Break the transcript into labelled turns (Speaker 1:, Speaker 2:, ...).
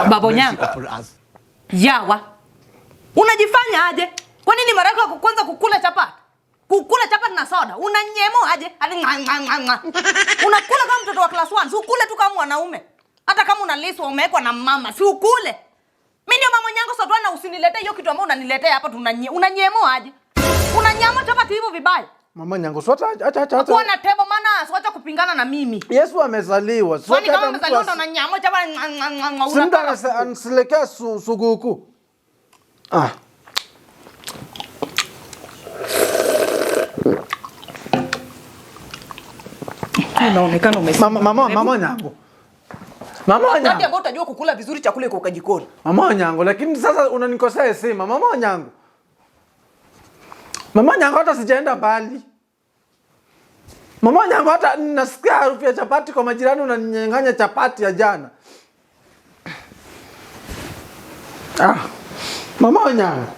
Speaker 1: Babo Nyango. Yawa. Unajifanya aje? Kwa nini mara yako kwanza kukula chapati? Kukula chapati na soda. Unanyemo aje? Unakula kama mtoto wa class 1. Si ukule tu kama mwanaume. Hata kama unaliswa umewekwa na mama, si ukule. Mimi ndio Mama Nyango soda na usiniletee hiyo kitu ambayo unaniletea hapa unanyemo aje? Unanyama chapati hivyo vibaya.
Speaker 2: Mama Nyango, swata acha.
Speaker 1: Kwa na tebo maana acha kupingana na mimi.
Speaker 2: Yesu amezaliwa.
Speaker 1: Swani kama amezaliwa ndo unanyama chapati.
Speaker 2: Simba anselekea suguku.
Speaker 1: Unaonekana umesema.
Speaker 2: Mama Nyango. Mama Nyango.
Speaker 1: Ndio utajua kukula vizuri chakula iko kwa jikoni.
Speaker 2: Mama Nyango, lakini sasa unanikosea heshima. Mama Nyango. Mama Nyango, hata sijaenda mbali. Mama Nyango, hata nasikia harufu ya chapati kwa majirani, unaninyang'anya chapati ya jana. Mama Nyango.